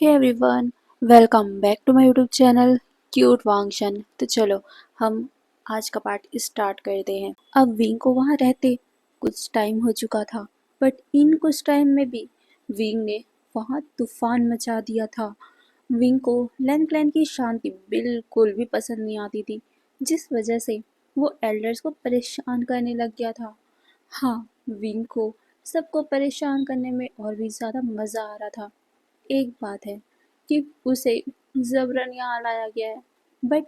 Hey everyone, welcome back to my YouTube channel cute वांगशन। तो चलो हम आज का पार्ट स्टार्ट करते हैं। अब विंग को वहाँ रहते कुछ टाइम हो चुका था, बट इन कुछ टाइम में भी विंग ने वहाँ तूफान मचा दिया था। विंग को लैन क्लैन की शांति बिल्कुल भी पसंद नहीं आती थी, जिस वजह से वो एल्डर्स को परेशान करने लग गया था। हाँ, विंग को सबको परेशान करने में और भी ज़्यादा मज़ा आ रहा था। एक बात है कि उसे ज़बरन यहाँ लाया गया है, बट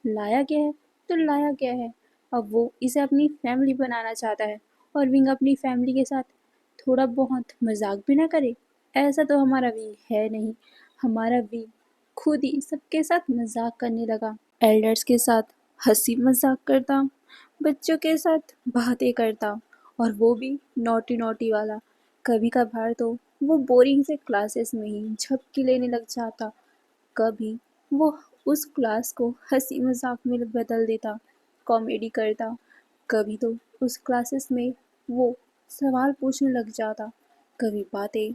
लाया गया है तो लाया गया है। अब वो इसे अपनी फैमिली बनाना चाहता है और विंग अपनी फैमिली के साथ थोड़ा बहुत मजाक भी ना करे। ऐसा तो हमारा विंग है नहीं। हमारा विंग खुद ही सबके साथ मजाक करने लगा। एल्डर्स के साथ हंसी मजाक करता, बच्चों के साथ बातें करता, और वो भी नोटी नोटी वाला। कभी कभार तो वो बोरिंग से क्लासेस में ही झपकी लेने लग जाता। कभी वो उस क्लास को हंसी मजाक में बदल देता, कॉमेडी करता। कभी तो उस क्लासेस में वो सवाल पूछने लग जाता, कभी बातें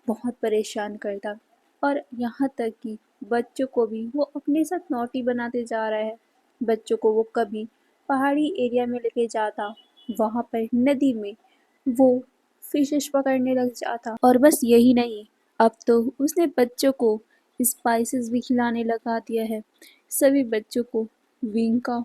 बहुत परेशान करता। और यहाँ तक कि बच्चों को भी वो अपने साथ नौटी बनाते जा रहा है। बच्चों को वो कभी पहाड़ी एरिया में लेके जाता, वहाँ पर नदी में वो फिशेस पकड़ने लग जाता। और बस यही नहीं, अब तो उसने बच्चों को स्पाइसेस भी खिलाने लगा दिया है। सभी बच्चों को विंग का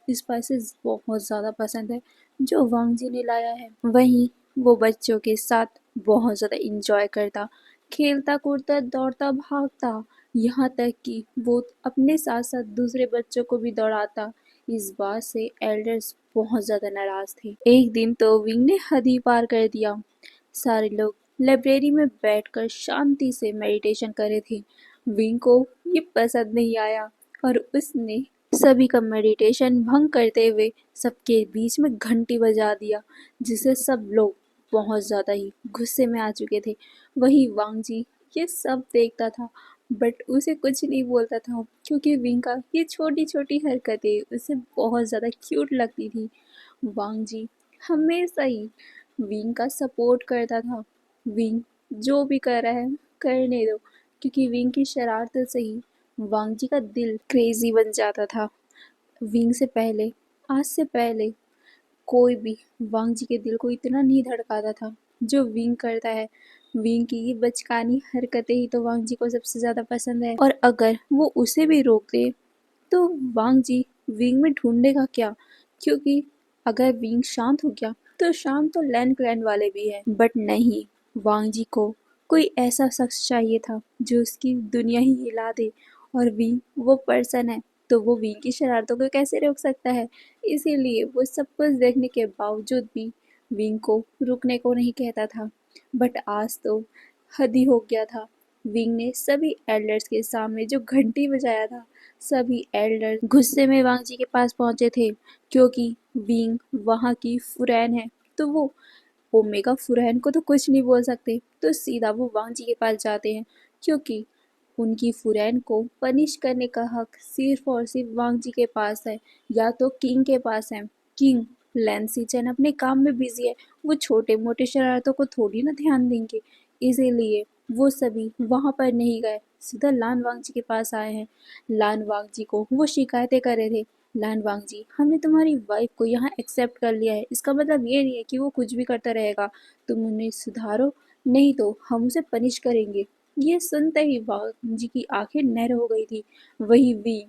स्पाइसेस बहुत ज़्यादा पसंद है जो वांग जी ने लाया है। वहीं वो बच्चों के साथ बहुत ज़्यादा इंजॉय करता, खेलता कूदता दौड़ता भागता, यहाँ तक कि वो अपने साथ साथ दूसरे बच्चों को भी दौड़ाता। इस बात से एल्डर्स बहुत ज़्यादा नाराज थे। एक दिन तो विंग ने हद ही पार कर दिया। सारे लोग लाइब्रेरी में बैठकर शांति से मेडिटेशन कर रहे थे। विंग को ये पसंद नहीं आया और उसने सभी का मेडिटेशन भंग करते हुए सबके बीच में घंटी बजा दिया, जिससे सब लोग बहुत ज़्यादा ही गुस्से में आ चुके थे। वही वांग जी ये सब देखता था, बट उसे कुछ नहीं बोलता था, क्योंकि विंग का ये छोटी छोटी हरकतें उसे बहुत ज़्यादा क्यूट लगती थी। वांग जी हमेशा ही विंग का सपोर्ट करता था। विंग जो भी कर रहा है करने दो, क्योंकि विंग की शरारतों से ही वांग जी का दिल क्रेजी बन जाता था। विंग से पहले, आज से पहले कोई भी वांग जी के दिल को इतना नहीं धड़काता था जो विंग करता है। विंग की ये बचकानी हरकतें ही तो वांग जी को सबसे ज्यादा पसंद है, और अगर वो उसे भी रोक दे तो वांग जी विंग में ढूंढेगा क्या? क्योंकि अगर विंग शांत हो गया तो शांत तो लैंड क्लैन वाले भी हैं, बट नहीं, वांग जी को कोई ऐसा शख्स चाहिए था जो उसकी दुनिया ही हिला दे, और विंग वो पर्सन है, तो वो विंग की शरारतों को कैसे रोक सकता है? इसीलिए वो सब कुछ देखने के बावजूद भी विंग को रुकने को नहीं कहता था। बट आज तो हद ही हो गया था। विंग ने सभी एल्डर्स के सामने जो घंटी बजाया था, सभी एल्डर गुस्से में वांग जी के पास पहुंचे थे, क्योंकि विंग वहां की फुरैन है, तो वो ओमेगा फुरैन को तो कुछ नहीं बोल सकते, तो सीधा वो वांग जी के पास जाते हैं, क्योंकि उनकी फुरैन को पनिश करने का हक सिर्फ और सिर्फ वांग जी के पास है, या तो किंग के पास है। किंग लैंसी चैन अपने काम में बिजी है, वो छोटे मोटे शरारतों को थोड़ी ना ध्यान देंगे। इसीलिए वो सभी वहां पर नहीं गए, सीधा लान वांग जी के पास आए हैं। लान वांग जी को वो शिकायतें कर रहे थे, लान वांग जी हमने तुम्हारी वाइफ को यहाँ एक्सेप्ट कर लिया है, इसका मतलब ये नहीं है कि वो कुछ भी करता रहेगा, तुम उन्हें सुधारो, नहीं तो हम उसे पनिश करेंगे। ये सुनते ही वांग जी की आंखें नर हो गई थी। वही वी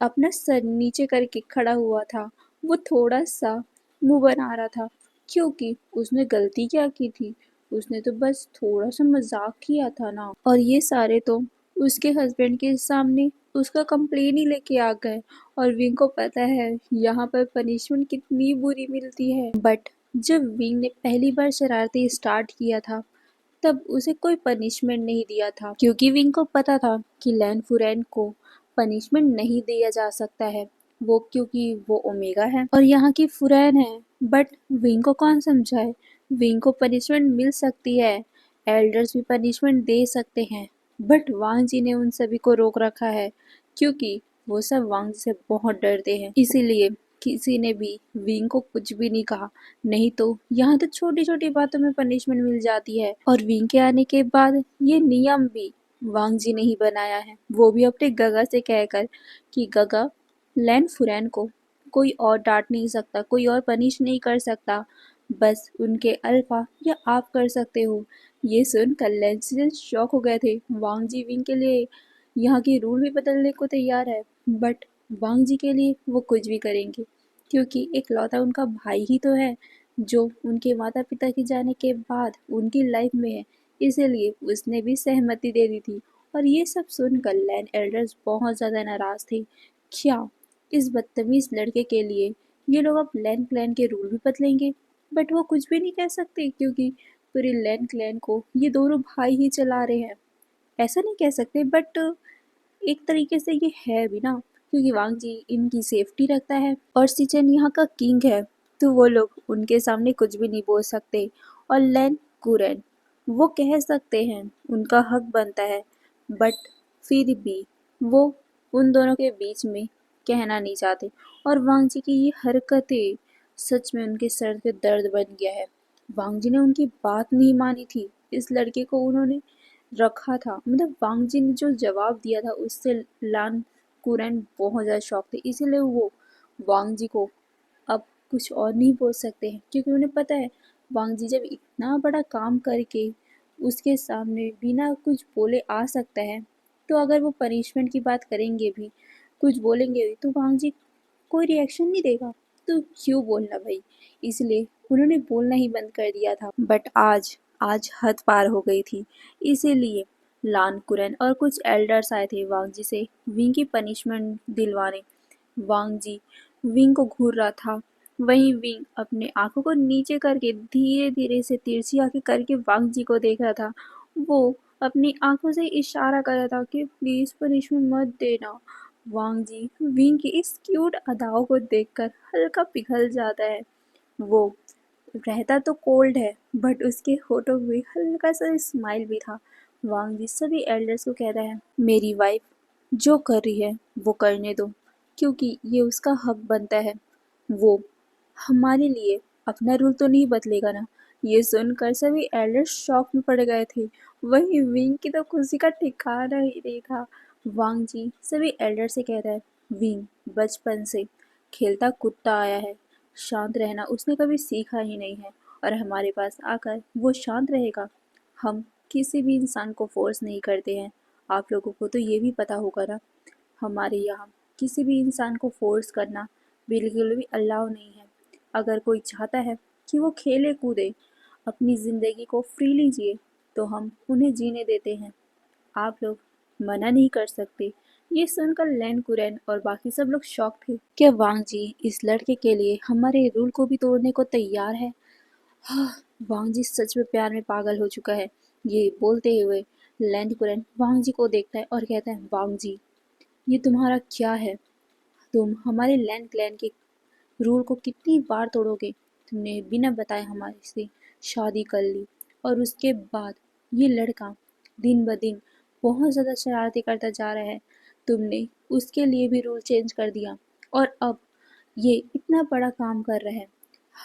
अपना सर नीचे करके खड़ा हुआ था। वो थोड़ा सा मुंह बना रहा था, क्योंकि उसने गलती क्या की थी? उसने तो बस थोड़ा सा मजाक किया था ना, और ये सारे तो उसके हस्बैंड के सामने उसका कंप्लेन ही लेके आ गए। और विंग को पता है यहाँ पर पनिशमेंट कितनी बुरी मिलती है, बट जब विंग ने पहली बार शरारती स्टार्ट किया था तब उसे कोई पनिशमेंट नहीं दिया था, क्योंकि विंग को पता था कि लैन फुरैन को पनिशमेंट नहीं दिया जा सकता है, वो क्योंकि वो ओमेगा है और यहाँ की फुरैन है। बट विंग को कौन समझाए? विंग को पनिशमेंट मिल सकती है, एल्डर्स भी पनिशमेंट दे सकते हैं, बट वांग जी ने उन सभी को रोक रखा है, क्योंकि वो सब वांग जी से बहुत डरते हैं। इसीलिए किसी ने भी विंग को कुछ भी नहीं कहा, नहीं तो यहाँ तो छोटी छोटी बातों में पनिशमेंट मिल जाती है। और विंग के आने के बाद ये नियम भी वांग जी ने ही बनाया है, वो भी अपने गगा से कहकर कि गगा, लैन फुरैन को कोई और डांट नहीं सकता, कोई और पनिश नहीं कर सकता, बस उनके अल्फा या आप कर सकते हो। ये सुनकर लैन शॉक हो गए थे। वांग जी विंग के लिए यहाँ की रूल भी बदलने को तैयार है, बट वांग जी के लिए वो कुछ भी करेंगे, क्योंकि एक लौता उनका भाई ही तो है जो उनके माता पिता के जाने के बाद उनकी लाइफ में है, इसीलिए उसने भी सहमति दे दी थी। और ये सब सुनकर लैंड एल्डर्स बहुत ज़्यादा नाराज़ थे। क्या इस बदतमीज लड़के के लिए ये लोग अब लैंड क्लैन के रूल भी बदलेंगे? बट वो कुछ भी नहीं कह सकते, क्योंकि पूरे लैंड क्लैन को ये दोनों भाई ही चला रहे हैं। ऐसा नहीं कह सकते, बट एक तरीके से ये है भी ना, क्योंकि वांग जी इनकी सेफ्टी रखता है और सिचन यहाँ का किंग है, तो वो लोग उनके सामने कुछ भी नहीं बोल सकते। और लैन कुरैन वो कह सकते हैं, उनका हक बनता है, बट फिर भी वो उन दोनों के बीच में कहना नहीं चाहते। और वांग जी की ये हरकतें सच में उनके सर पे दर्द बन गया है। वांग जी ने उनकी बात नहीं मानी थी, इस लड़के को उन्होंने रखा था, मतलब वांग जी ने जो जवाब दिया था उससे लान कुरैन बहुत ज़्यादा शॉक थे, इसीलिए वो वांग जी को अब कुछ और नहीं बोल सकते हैं, क्योंकि उन्हें पता है वांग जी जब इतना बड़ा काम करके उसके सामने बिना कुछ बोले आ सकता है, तो अगर वो पनिशमेंट की बात करेंगे भी, कुछ बोलेंगे भी, तो वांग जी कोई रिएक्शन नहीं देगा, तो क्यों बोलना भाई। इसलिए उन्होंने बोलना ही बंद कर दिया था। बट आज आज हद पार हो गई थी, इसीलिए लान कुरैन और कुछ एल्डर्स आए थे वांग जी से विंग की पनिशमेंट दिलवाने। वांग जी विंग को घूर रहा था, वहीं विंग अपने आंखों को नीचे करके धीरे धीरे से तिरछी आंखें करके वांग जी को देख रहा था। वो अपनी आंखों से इशारा कर रहा था कि प्लीज पनिशमेंट मत देना। वांग जी विंग की इस क्यूट अदाओं को देखकर हल्का पिघल जाता है। वो रहता तो कोल्ड है, बट उसके होठों में हल्का सा स्माइल भी था। वांग जी सभी एल्डर्स को कहता है, मेरी वाइफ जो कर रही है वो करने दो, क्योंकि ये उसका हक बनता है। वो हमारे लिए अपना रूल तो नहीं बदलेगा ना। ये सुनकर सभी एल्डर्स शॉक में पड़ गए थे। वहीं विंग की तो खुशी का ठिकाना ही नहीं था। वांग जी सभी एल्डर से कहता है, विंग बचपन से खेलता कुत्ता आया है, शांत रहना उसने कभी सीखा ही नहीं है, और हमारे पास आकर वो शांत रहेगा। हम किसी भी इंसान को फोर्स नहीं करते हैं, आप लोगों को तो ये भी पता होगा ना। हमारे यहाँ किसी भी इंसान को फोर्स करना बिल्कुल भी अलाउ नहीं है। अगर कोई चाहता है कि वो खेले कूदे, अपनी ज़िंदगी को फ्रीली जिए, तो हम उन्हें जीने देते हैं, आप लोग मना नहीं कर सकते। ये सुनकर लैन कुरैन और बाकी सब लोग शॉक थे। क्या वांग जी इस लड़के के लिए हमारे रूल को भी तोड़ने को तैयार है? हाँ, वांग जी सच में प्यार में पागल हो चुका है। ये बोलते हुए लैंड कुरैन वांग जी को देखता है और कहता है, वांग जी ये तुम्हारा क्या है? तुम हमारे लैंड क्लैन के रूल को कितनी बार तोड़ोगे? तुमने बिना बताए हमारे से शादी कर ली, और उसके बाद ये लड़का दिन ब दिन बहुत ज़्यादा शरारतें करता जा रहा है। तुमने उसके लिए भी रूल चेंज कर दिया, और अब ये इतना बड़ा काम कर रहा है,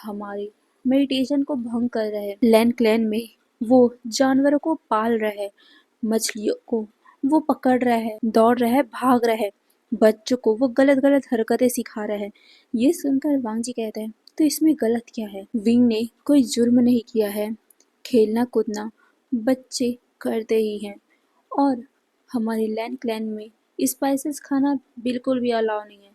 हमारी मेडिटेशन को भंग कर रहा है। लैंड क्लैन में वो जानवरों को पाल रहा है, मछलियों को वो पकड़ रहा है, दौड़ रहा है, भाग रहा है, बच्चों को वो गलत गलत हरकतें सिखा रहा है। ये सुनकर वांग जी कहते हैं, तो इसमें गलत क्या है? विंग ने कोई जुर्म नहीं किया है, खेलना कूदना बच्चे करते ही हैं, और हमारे लैंड क्लैन में स्पाइसेस खाना बिल्कुल भी अलाउ नहीं है।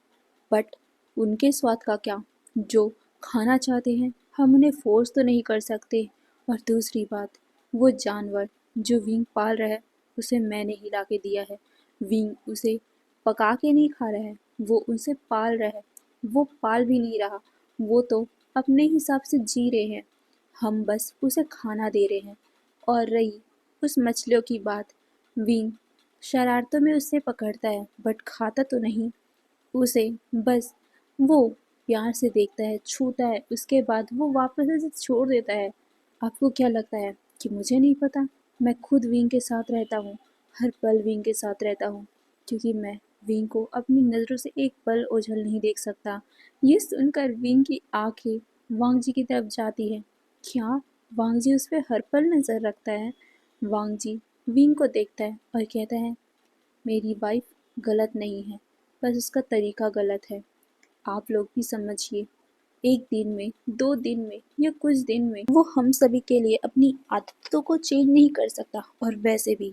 बट उनके स्वाद का क्या? जो खाना चाहते हैं हम उन्हें फोर्स तो नहीं कर सकते। और दूसरी बात, वो जानवर जो विंग पाल रहा है उसे मैंने ही ला के दिया है। विंग उसे पका के नहीं खा रहा है, वो उसे पाल रहा है। वो पाल भी नहीं रहा, वो तो अपने हिसाब से जी रहे हैं, हम बस उसे खाना दे रहे हैं। और रही उस मछलियों की बात, विंग शरारतों में उसे पकड़ता है, बट खाता तो नहीं उसे, बस वो प्यार से देखता है, छूता है, उसके बाद वो वापस से छोड़ देता है। आपको क्या लगता है कि मुझे नहीं पता? मैं खुद विंग के साथ रहता हूँ, हर पल विंग के साथ रहता हूँ, क्योंकि मैं विंग को अपनी नज़रों से एक पल ओझल नहीं देख सकता। ये सुनकर विंग की आंखें वांग जी की तरफ जाती है। क्या वांग जी उस पर हर पल नज़र रखता है? वांग जी विंग को देखता है और कहता है, मेरी वाइफ गलत नहीं है, बस उसका तरीका गलत है। आप लोग भी समझिए, एक दिन में, 2 दिन में या कुछ दिन में वो हम सभी के लिए अपनी आदतों को चेंज नहीं कर सकता। और वैसे भी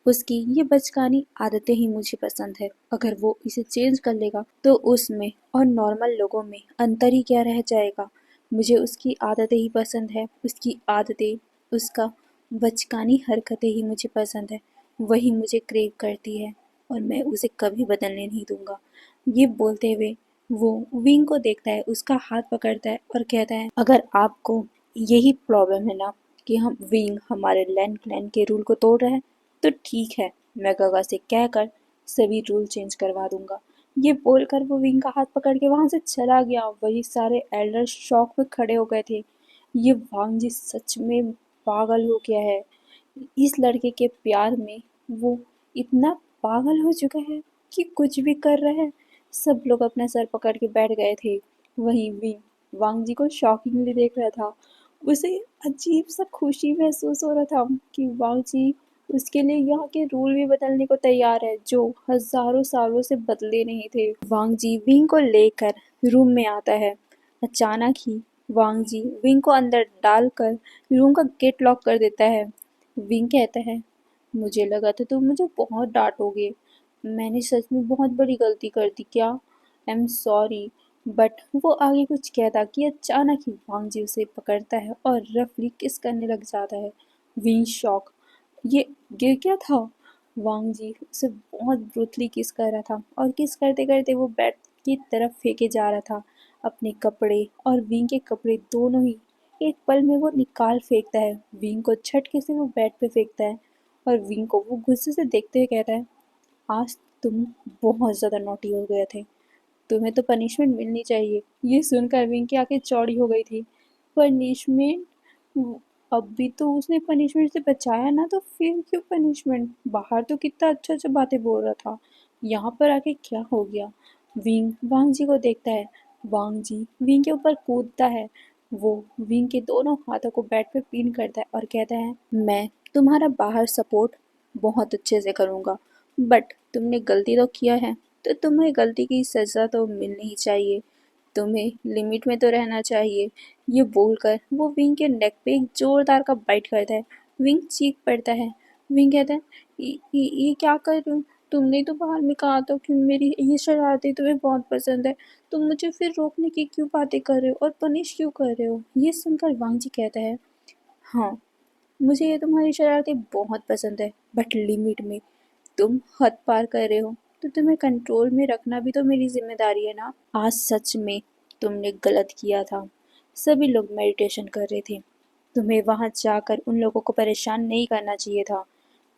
उसकी ये बचकानी आदतें ही मुझे पसंद है। अगर वो इसे चेंज कर लेगा तो उसमें और नॉर्मल लोगों में अंतर ही क्या रह जाएगा। मुझे उसकी आदतें ही पसंद है, उसकी आदतें, उसका बचकानी हरकतें ही मुझे पसंद है, वही मुझे क्रेव करती है और मैं उसे कभी बदलने नहीं दूंगा। ये बोलते हुए वो विंग को देखता है, उसका हाथ पकड़ता है और कहता है, अगर आपको यही प्रॉब्लम है ना कि हम विंग हमारे लैंड क्लैन के रूल को तोड़ रहे हैं, तो ठीक है, मैं गगा से कहकर सभी रूल चेंज करवा दूंगा। ये बोलकर वो विंग का हाथ पकड़ के वहां से चला गया। वही सारे एल्डर शॉक में खड़े हो गए थे। ये वांग जी सच में पागल हो गया है। इस लड़के के प्यार में वो इतना पागल हो चुका है कि कुछ भी कर रहा है। सब लोग अपना सर पकड़ के बैठ गए थे। वहीं विंग वांग जी को शॉकिंगली देख रहा था। उसे अजीब सा खुशी महसूस हो रहा था कि वांग जी उसके लिए यहाँ के रूल भी बदलने को तैयार है, जो हजारों सालों से बदले नहीं थे। वांग जी विंग को लेकर रूम में आता है। अचानक ही वांग जी विंग को अंदर डालकर रूम का गेट लॉक कर देता है। विंग कहता है, मुझे लगा था तुम मुझे बहुत डांटोगे। मैंने सच में बहुत बड़ी गलती कर दी क्या? I am sorry. बट वो आगे कुछ कहता कि अचानक ही वांग जी उसे पकड़ता है और रफली किस करने लग जाता है। विंग शॉक, ये क्या था? वांग जी उसे बहुत ब्रूटली किस कर रहा था और किस करते करते वो बेड की तरफ फेंके जा रहा था। अपने कपड़े और विंग के कपड़े दोनों ही एक पल में वो निकाल फेंकता है। विंग को झटके से वो बेड पे फेंकता है और विंग को वो गुस्से से देखते हुए कहता है, आज तुम बहुत ज़्यादा नॉटी हो गए थे, तुम्हें तो पनिशमेंट मिलनी चाहिए। ये सुनकर विंग की आंखें चौड़ी हो गई थी। पनिशमेंट? अब भी तो उसने पनिशमेंट से बचाया ना, तो फिर क्यों पनिशमेंट? बाहर तो कितना अच्छा अच्छा बातें बोल रहा था, यहाँ पर आके क्या हो गया? विंग वांग जी को देखता है। वांग जी विंग के ऊपर कूदता है। वो विंग के दोनों हाथों को बेड पे पिन करता है और कहता है, मैं तुम्हारा बाहर सपोर्ट बहुत अच्छे से करूँगा, बट तुमने गलती तो किया है, तो तुम्हें गलती की सज़ा तो मिलनी ही चाहिए। तुम्हें लिमिट में तो रहना चाहिए। ये बोलकर वो विंग के नेक पे एक जोरदार का बाइट करता है। विंग चीख पड़ता है। विंग कहता है, ये क्या कर रहे हो? तुमने तो बाहर में कहा था कि मेरी ये शरारतें तुम्हें बहुत पसंद है। तुम मुझे फिर रोकने की क्यों बातें कर रहे हो और पनिश क्यों कर रहे हो? ये सुनकर वांग जी कहता है, हाँ, मुझे ये तुम्हारी शरारतें बहुत पसंद है, बट लिमिट में। तुम हद पार कर रहे हो, तो तुम्हें कंट्रोल में रखना भी तो मेरी जिम्मेदारी है ना। आज सच में तुमने गलत किया था। सभी लोग मेडिटेशन कर रहे थे। तुम्हें वहां जाकर उन लोगों को परेशान नहीं करना चाहिए था।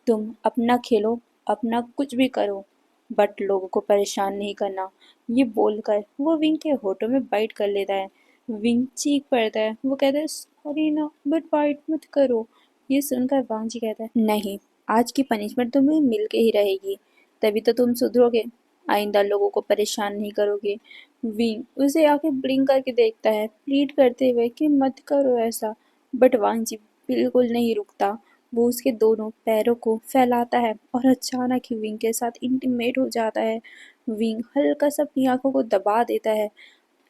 तुम अपना खेलो, अपना कुछ भी करो, बट लोगों को परेशान नहीं करना। ये बोलकर वो विंग के होठों में बाइट कर लेता है। विंग चीख पड़ता है। वो कहता है, सॉरी ना, बट बाइट मत करो। ये सुनकर वांग जी कहता है, नहीं, आज की पनिशमेंट तुम्हें मिल के ही रहेगी, तभी तो तुम सुधरोगे, आइंदा लोगों को परेशान नहीं करोगे। विंग उसे आके ब्लिंक करके देखता है, प्लीड करते हुए कि मत करो ऐसा, बट वांग जी बिल्कुल नहीं रुकता। वो उसके दोनों पैरों को फैलाता है और अचानक ही विंग के साथ इंटीमेट हो जाता है। विंग हल्का सा अपनी आंखों को दबा देता है,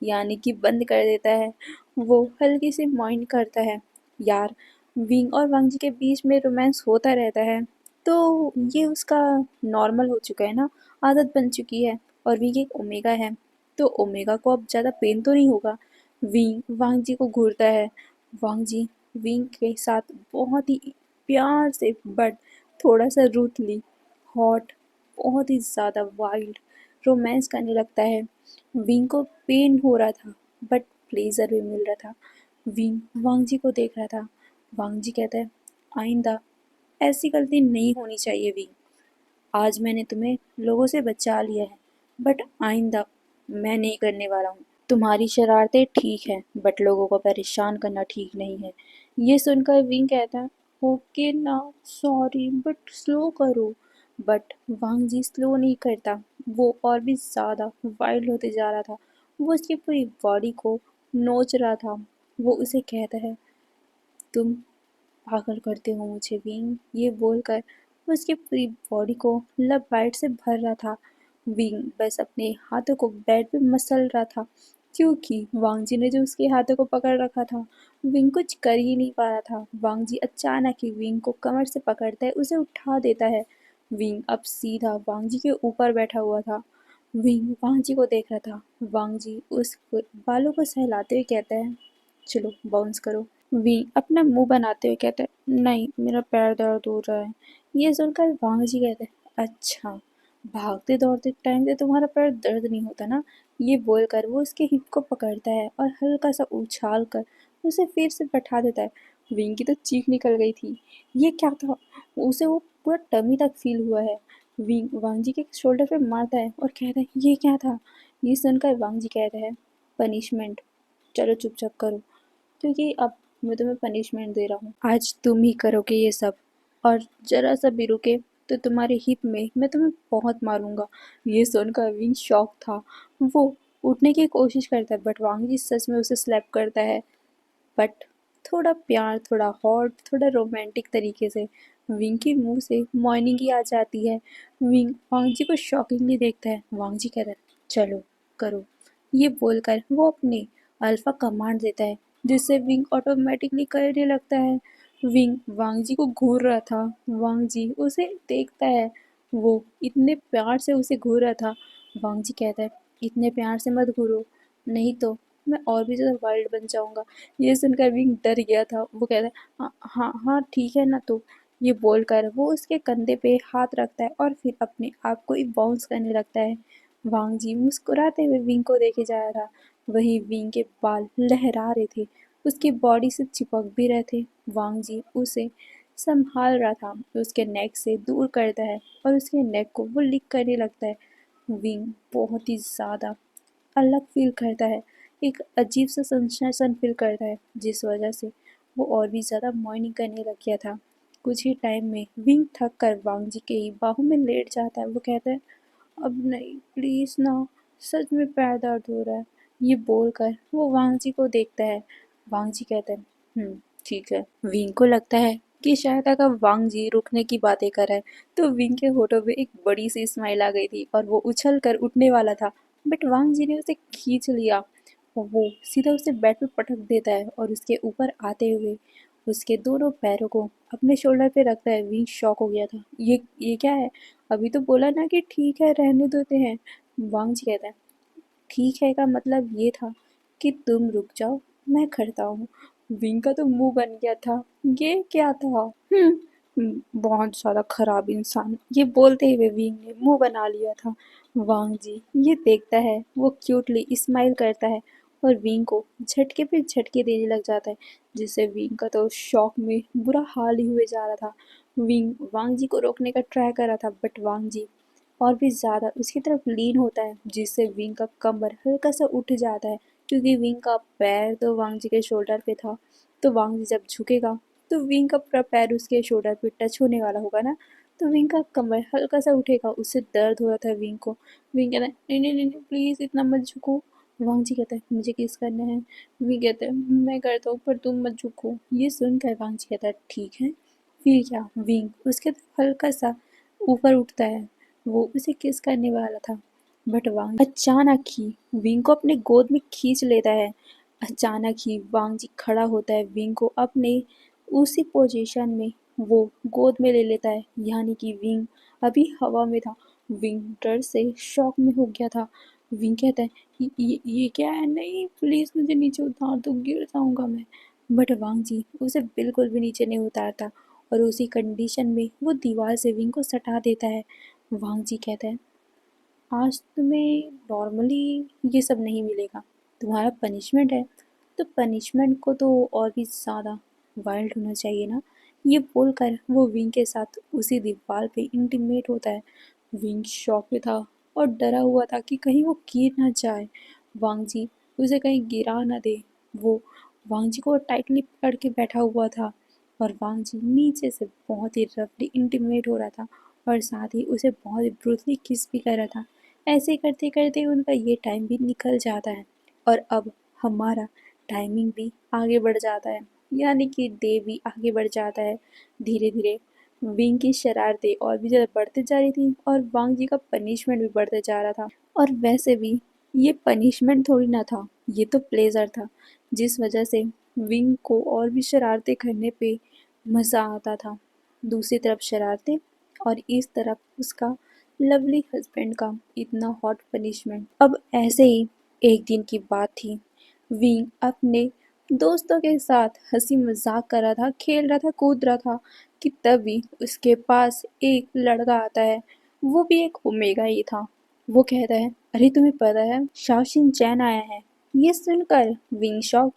यानी कि बंद कर देता है। वो हल्की सी माइंड करता है, यार, विंग और वांग जी के बीच में रोमांस होता रहता है, तो ये उसका नॉर्मल हो चुका है ना, आदत बन चुकी है। और विंग एक ओमेगा है, तो ओमेगा को अब ज़्यादा पेन तो नहीं होगा। विंग वांग जी को घूरता है। वांग जी विंग के साथ बहुत ही प्यार से, बट थोड़ा सा रूथली, हॉट, बहुत ही ज़्यादा वाइल्ड रोमांस करने लगता है। विंग को पेन हो रहा था, बट प्लेजर भी मिल रहा था। विंग वांग जी को देख रहा था। वांग जी कहता है, आइंदा ऐसी गलती नहीं होनी चाहिए विंग। आज मैंने तुम्हें लोगों से बचा लिया है, बट आइंदा मैं नहीं करने वाला हूँ। तुम्हारी शरारतें ठीक है, बट लोगों को परेशान करना ठीक नहीं है। ये सुनकर विंग कहता है, ओके ना, सॉरी, बट स्लो करो। बट वांग जी स्लो नहीं करता। वो और भी ज़्यादा वाइल्ड होते जा रहा था। वो उसकी पूरी बॉडी को नोच रहा था। वो उसे कहता है, तुम पागल करते हो मुझे विंग। ये बोलकर उसकी पूरी बॉडी को लव बाइट से भर रहा था। विंग बस अपने हाथों को बेड पे मसल रहा था, क्योंकि वांग जी ने जो उसके हाथों को पकड़ रखा था, विंग कुछ कर ही नहीं पा रहा था। वांग जी अचानक ही विंग को कमर से पकड़ता है, उसे उठा देता है। विंग अब सीधा वांग जी के ऊपर बैठा हुआ था। विंग वांग जी को देख रहा था। वांग जी उस बालों को सहलाते हुए कहता है, चलो बाउंस करो। वी अपना मुंह बनाते हुए कहता है, नहीं मेरा पैर दर्द हो रहा है। ये सुनकर वांग जी कहते हैं, अच्छा भागते दौड़ते टाइम से तुम्हारा पैर दर्द नहीं होता ना। ये बोलकर वो उसके हिप को पकड़ता है और हल्का सा उछाल कर उसे फिर से बैठा देता है। विंग की तो चीख निकल गई थी। ये क्या था? उसे वो पूरा टमी तक फील हुआ है। विंग वांग जी के शोल्डर पे मारता है और कहता है, ये क्या था? ये सुनकर वांग जी कहता है, पनिशमेंट, चलो चुपचाप करो, क्योंकि अब मैं तुम्हें पनिशमेंट दे रहा हूँ। आज तुम ही करोगे ये सब, और जरा सा भी रुके तो तुम्हारे हिप में मैं तुम्हें बहुत मारूंगा। ये सुनकर विंग शॉक था। वो उठने की कोशिश करता है, बट वांग जी सच में उसे स्लैप करता है, बट थोड़ा प्यार, थोड़ा हॉट, थोड़ा रोमांटिक तरीके से। विंग के मुंह से मॉर्निंग ही आ जाती है। विंग वांग जी को शॉकिंगली देखता है। वांग जी कहता है, चलो करो। ये बोलकर वो अपने अल्फा कमांड देता है, जिससे विंग ऑटोमेटिकली करने लगता है। विंग वांग जी को घूर रहा था। वांग जी उसे देखता है। वो इतने प्यार से उसे घूर रहा था। वांग जी कहता है, इतने प्यार से मत घूरो, नहीं तो मैं और भी ज़्यादा वाइल्ड बन जाऊंगा। ये सुनकर विंग डर गया था। वो कहता है, हाँ हाँ हाँ ठीक है ना। तो ये बोलकर वो उसके कंधे पे हाथ रखता है और फिर अपने आप को ही बाउंस करने लगता है। वांग जी मुस्कुराते हुए विंग को देखे जा रहा था। वहीं विंग के बाल लहरा रहे थे, उसकी बॉडी से चिपक भी रहे थे। वांग जी उसे संभाल रहा था, उसके नेक से दूर करता है और उसके नेक को वो लिक करने लगता है। विंग बहुत ही ज़्यादा अलग फील करता है, एक अजीब सा सेंसेशन फील करता है, जिस वजह से वो और भी ज़्यादा मॉर्निंग करने लग गया था। कुछ ही टाइम में विंग थक कर वांग जी के ही बाहों में लेट जाता है। वो कहता है, अब नहीं प्लीज़ ना, सच में पैर दर्द हो रहा है। ये बोलकर वो वांग जी को देखता है। वांग जी कहते हैं, ठीक है। विंग को लगता है कि शायद अगर वांग जी रुकने की बातें कर रहे हैं, तो विंग के होठों पे एक बड़ी सी स्माइल आ गई थी और वो उछल कर उठने वाला था, बट वांग जी ने उसे खींच लिया। वो सीधा उसे बेड पे पटक देता है और उसके ऊपर आते हुए उसके दोनों पैरों को अपने शोल्डर पे रखता है। विंग शॉक हो गया था। ये क्या है? अभी तो बोला ना कि ठीक है रहने देते हैं। वांग जी कहता है, ठीक है का मतलब ये था कि तुम रुक जाओ, मैं करता हूँ। विंग का तो मुंह बन गया था। ये क्या था? बहुत ज़्यादा खराब इंसान, ये बोलते हुए विंग ने मुंह बना लिया था। वांग जी ये देखता है, वो क्यूटली स्माइल करता है और विंग को झटके पे झटके देने लग जाता है, जिससे विंग का तो शॉक में बुरा हाल ही हुए जा रहा था। विंग वांग जी को रोकने का ट्राई कर रहा था, बट वांग जी और भी ज़्यादा उसकी तरफ लीन होता है, जिससे विंग का कमर हल्का सा उठ जाता है, क्योंकि विंग का पैर तो वांग जी के शोल्डर पे था। तो वांग जी जब झुकेगा तो विंग का पूरा पैर उसके शोल्डर पे टच होने वाला होगा ना, तो विंग का कमर हल्का सा उठेगा। उससे दर्द हो रहा था विंग को। विंग कहता है, नहीं नहीं नहीं प्लीज़ इतना मत झुको। वांग जी कहता है, मुझे किस करना है। विंग कहता है, मैं करता हूँ पर तुम मत झुको। ये सुनकर वांग जी कहता है, ठीक है। फिर क्या? विंग उसके तरफ हल्का सा ऊपर उठता है। वो उसे किस करने वाला था, बट वांग अचानक ही विंग को अपने गोद में खींच लेता है। अचानक ही वांग जी खड़ा होता है, विंग को अपने उसी पोजीशन में वो गोद में ले लेता है, यानी कि विंग अभी हवा में था। विंग डर से शॉक में हो गया था। विंग कहता है, ये क्या है? नहीं प्लीज़ मुझे नीचे उतार दो, गिर जाऊंगा मैं। बट वांग जी उसे बिल्कुल भी नीचे नहीं उतारता और उसी कंडीशन में वो दीवार से विंग को सटा देता है। वांग जी कहता है, आज तुम्हें नॉर्मली ये सब नहीं मिलेगा, तुम्हारा पनिशमेंट है, तो पनिशमेंट को तो और भी ज़्यादा वाइल्ड होना चाहिए ना। ये बोलकर वो विंग के साथ उसी दीवार पे इंटीमेट होता है। विंग शॉक में था और डरा हुआ था कि कहीं वो गिर ना जाए, वांग जी उसे कहीं गिरा ना दे। वो वांग जी को टाइटली पकड़ के बैठा हुआ था और वांग जी नीचे से बहुत ही रफली इंटीमेट हो रहा था और साथ ही उसे बहुत ही ब्रूटली किस भी कर रहा था। ऐसे करते करते उनका ये टाइम भी निकल जाता है और अब हमारा टाइमिंग भी आगे बढ़ जाता है, यानी कि डे भी आगे बढ़ जाता है धीरे धीरे। विंग की शरारतें और भी ज़्यादा बढ़ते जा रही थी और वांग जी का पनिशमेंट भी बढ़ते जा रहा था। और वैसे भी ये पनिशमेंट थोड़ी ना था, ये तो प्लेजर था, जिस वजह से विंग को और भी शरारतें करने पे मज़ा आता था। दूसरी तरफ शरारतें और इस तरफ उसका लवली हस्बैंड का इतना हॉट पनिशमेंट। अब ऐसे ही एक दिन की बात थी। विंग अपने दोस्तों के साथ हंसी मजाक कर रहा था, खेल रहा था, कूद रहा था कि तभी उसके पास एक लड़का आता है। वो भी एक ओमेगा ही था। वो कहता है, अरे तुम्हें पता है शाओशिन चैन आया है। ये सुनकर विंग शॉक,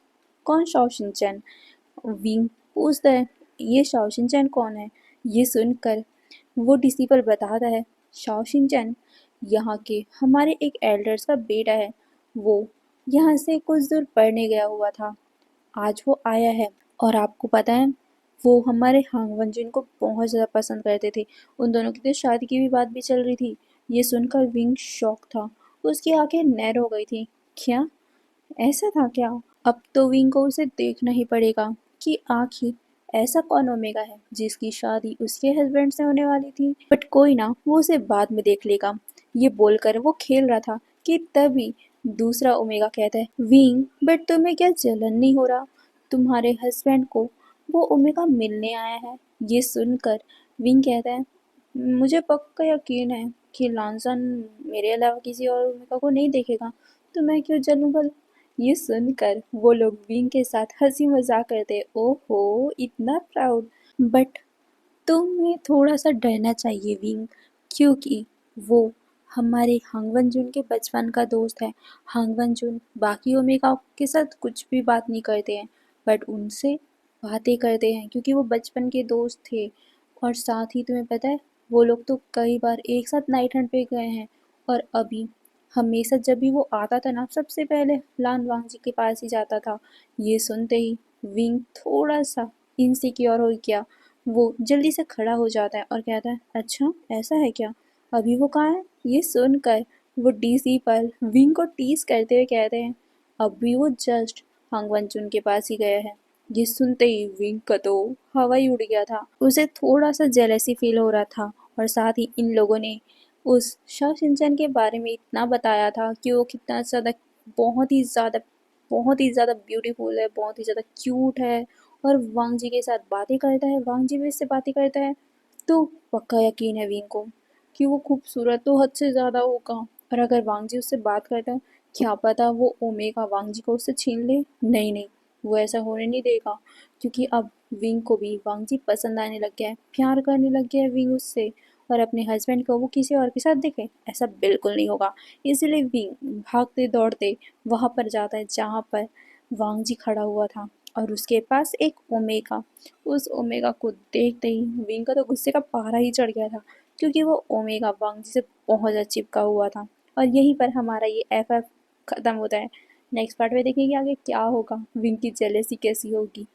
कौन शाओशिन चैन? विंग पूछता है, ये शाओशिन चैन कौन है? ये सुनकर वो डिसिपल बताता है, शाओशिन चैन यहाँ के हमारे एक एल्डर्स का बेटा है। वो यहाँ से कुछ दूर पढ़ने गया हुआ था, आज वो आया है। और आपको पता है वो हमारे हांग वंजिन को बहुत ज़्यादा पसंद करते थे। उन दोनों की तो शादी की भी बात भी चल रही थी। ये सुनकर विंग शॉक था, उसकी आंखें नैर हो गई थी। क्या ऐसा था क्या? अब तो विंग को उसे देखना ही पड़ेगा कि आखिर ऐसा कौन ओमेगा है जिसकी शादी उसके हस्बैंड से होने वाली थी। बट कोई ना, वो उसे बाद में देख लेगा। ये बोलकर वो खेल रहा था कि तभी दूसरा ओमेगा कहता है, विंग बट तुम्हें क्या जलन नहीं हो रहा? तुम्हारे हस्बैंड को वो ओमेगा मिलने आया है। ये सुनकर विंग कहता है, मुझे पक्का यकीन है कि लॉन्सन मेरे अलावा किसी और ओमेगा को नहीं देखेगा, तो मैं क्यों जलूं भला? ये सुनकर वो लोग विंग के साथ हंसी मजाक करते। ओहो इतना प्राउड। बट तुम्हें थोड़ा सा डरना चाहिए विंग, क्योंकि वो हमारे हांगवन जून के बचपन का दोस्त है। हांगवन जून बाकी ओमेगा के साथ कुछ भी बात नहीं करते हैं, बट उनसे बातें करते हैं क्योंकि वो बचपन के दोस्त थे। और साथ ही तुम्हें पता है वो लोग तो कई बार एक साथ नाइट हंट पे गए हैं। और अभी हमेशा जब भी वो आता था ना, सबसे पहले लान वांग जी के पास ही जाता था। ये सुनते ही विंग थोड़ा सा इनसिक्योर हो गया। वो जल्दी से खड़ा हो जाता है और कहता है, अच्छा ऐसा है क्या? अभी वो कहाँ है? ये सुनकर वो डीसी पर विंग को टीज करते हुए कहते हैं, अभी वो जस्ट हांगवन चुन के पास ही गया है। ये सुनते ही विंग का तो हवा ही उड़ गया था। उसे थोड़ा सा जेलसी फील हो रहा था। और साथ ही इन लोगों ने उस शाओ शिनचैन के बारे में इतना बताया था कि वो कितना ज़्यादा, बहुत ही ज़्यादा, बहुत ही ज़्यादा ब्यूटीफुल है, बहुत ही ज़्यादा क्यूट है। और वांग जी के साथ बातें करता है, वांग जी भी इससे बातें करता है। तो पक्का यकीन है विंग को कि वो खूबसूरत तो हद से ज़्यादा होगा। और अगर वांग जी उससे बात करता है, क्या पता वो ओमेगा वांग जी को उससे छीन ले। नहीं नहीं, वो ऐसा होने नहीं देगा, क्योंकि अब विंग को भी वांग जी पसंद आने लग गया है, प्यार करने लग गया है विंग उससे। और अपने हस्बैंड को वो किसी और के साथ देखे, ऐसा बिल्कुल नहीं होगा। इसलिए विंग भागते दौड़ते वहाँ पर जाता है जहाँ पर वांग जी खड़ा हुआ था। और उसके पास एक ओमेगा। उस ओमेगा को देखते ही विंग का तो गुस्से का पारा ही चढ़ गया था, क्योंकि वो ओमेगा वांग जी से बहुत ज़्यादा चिपका हुआ था। और यहीं पर हमारा ये एफ खत्म होता है। नेक्स्ट पार्ट में देखेंगे आगे क्या होगा, विंग की जेलेसी कैसी होगी।